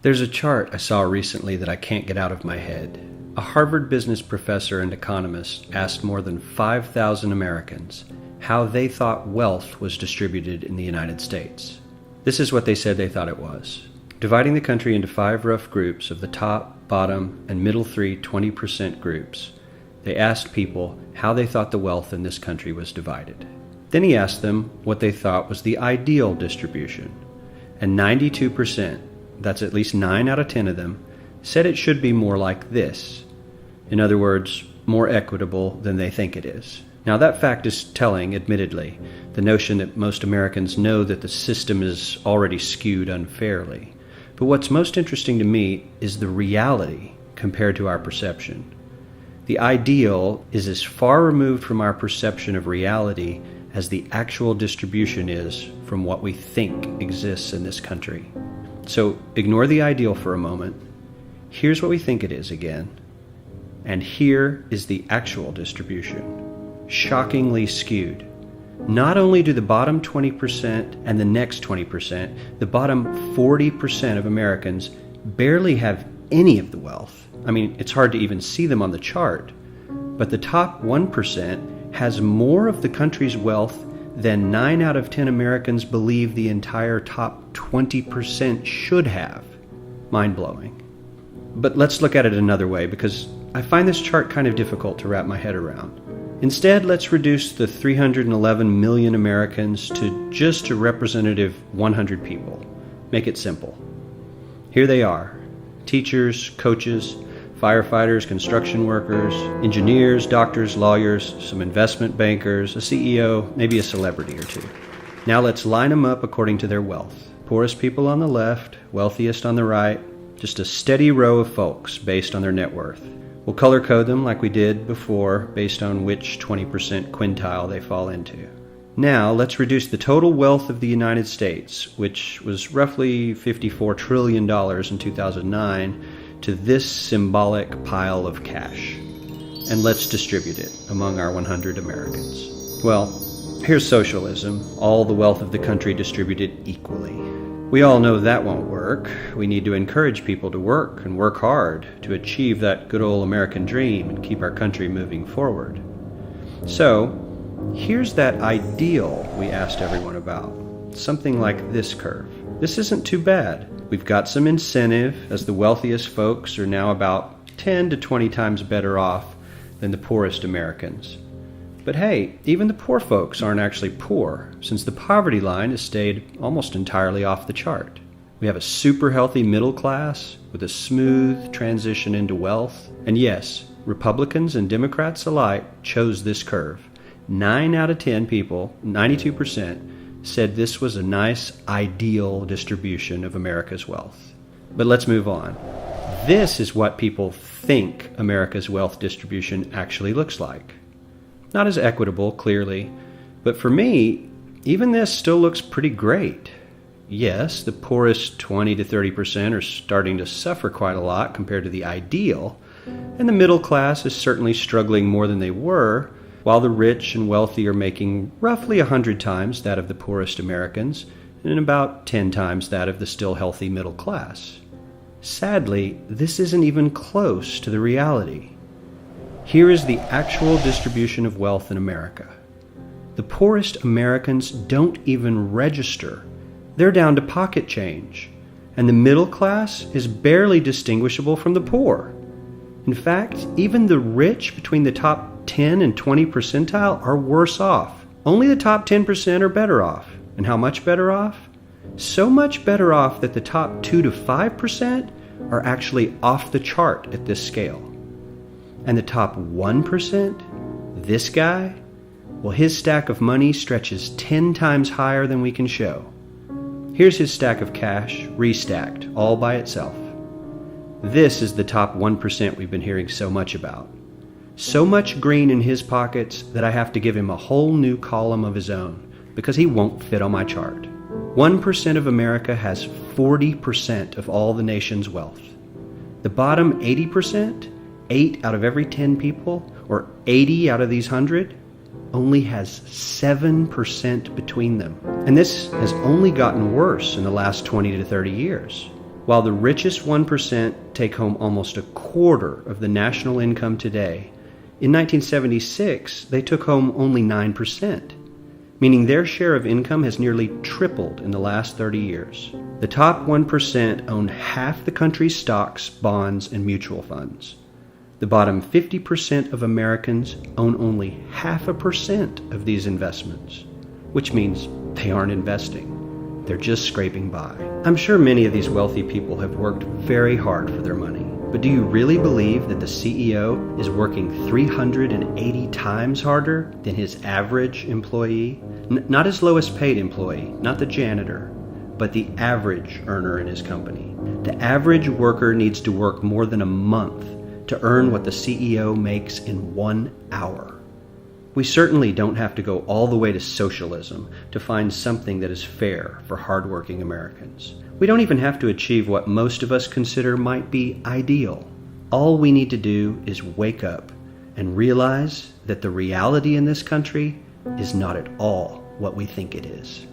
There's a chart I saw recently that I can't get out of my head. A Harvard business professor and economist asked more than 5,000 Americans how they thought wealth was distributed in the United States. This is what they said they thought it was. Dividing the country into 5 rough groups of the top, bottom, and middle 3 20% groups, they asked people how they thought the wealth in this country was divided. Then he asked them what they thought was the ideal distribution, and 92%, that's at least 9 out of 10 of them, said it should be more like this. In other words, more equitable than they think it is. Now that fact is telling, admittedly, the notion that most Americans know that the system is already skewed unfairly. But what's most interesting to me is the reality compared to our perception. The ideal is as far removed from our perception of reality as the actual distribution is from what we think exists in this country. So ignore the ideal for a moment. Here's what we think it is again. And here is the actual distribution. Shockingly skewed. Not only do the bottom 20% and the next 20%, the bottom 40% of Americans barely have any of the wealth. I mean, it's hard to even see them on the chart. But the top 1% has more of the country's wealth than 9 out of 10 Americans believe the entire top 20% should have. Mind-blowing. But let's look at it another way, because I find this chart kind of difficult to wrap my head around. Instead, let's reduce the 311 million Americans to just a representative 100 people. Make it simple. Here they are: teachers, coaches, firefighters, construction workers, engineers, doctors, lawyers, some investment bankers, a CEO, maybe a celebrity or two. Now let's line them up according to their wealth. Poorest people on the left, wealthiest on the right, just a steady row of folks based on their net worth. We'll color code them like we did before based on which 20% quintile they fall into. Now let's reduce the total wealth of the United States, which was roughly $54 trillion in 2009, to this symbolic pile of cash. And let's distribute it among our 100 Americans. Well, here's socialism, all the wealth of the country distributed equally. We all know that won't work. We need to encourage people to work and work hard to achieve that good old American dream and keep our country moving forward. So, here's that ideal we asked everyone about. Something like this curve. This isn't too bad. We've got some incentive, as the wealthiest folks are now about 10 to 20 times better off than the poorest Americans. But hey, even the poor folks aren't actually poor, since the poverty line has stayed almost entirely off the chart. We have a super healthy middle class with a smooth transition into wealth. And yes, Republicans and Democrats alike chose this curve. 9 out of 10 people, 92%, said this was a nice, ideal distribution of America's wealth. But let's move on. This is what people think America's wealth distribution actually looks like. Not as equitable, clearly, but for me, even this still looks pretty great. Yes, the poorest 20 to 30% are starting to suffer quite a lot compared to the ideal, and the middle class is certainly struggling more than they were, while the rich and wealthy are making roughly 100 times that of the poorest Americans, and about 10 times that of the still healthy middle class. Sadly, this isn't even close to the reality. Here is the actual distribution of wealth in America. The poorest Americans don't even register. They're down to pocket change, and the middle class is barely distinguishable from the poor. In fact, even the rich between the top 10 and 20 percentile are worse off. Only the top 10% are better off. And how much better off? So much better off that the top 2 to 5% are actually off the chart at this scale. And the top 1%, this guy, well, his stack of money stretches 10 times higher than we can show. Here's his stack of cash, restacked, all by itself. This is the top 1% we've been hearing so much about. So much green in his pockets that I have to give him a whole new column of his own, because he won't fit on my chart. 1% of America has 40% of all the nation's wealth. The bottom 80%, 8 out of every 10 people, or 80 out of these 100, only has 7% between them. And this has only gotten worse in the last 20 to 30 years. While the richest 1% take home almost a quarter of the national income today, in 1976 they took home only 9%, meaning their share of income has nearly tripled in the last 30 years. The top 1% own half the country's stocks, bonds, and mutual funds. The bottom 50% of Americans own only 0.5% of these investments, which means they aren't investing. They're just scraping by. I'm sure many of these wealthy people have worked very hard for their money, but do you really believe that the CEO is working 380 times harder than his average employee? Not his lowest paid employee, not the janitor, but the average earner in his company. The average worker needs to work more than a month to earn what the CEO makes in 1 hour. We certainly don't have to go all the way to socialism to find something that is fair for hardworking Americans. We don't even have to achieve what most of us consider might be ideal. All we need to do is wake up and realize that the reality in this country is not at all what we think it is.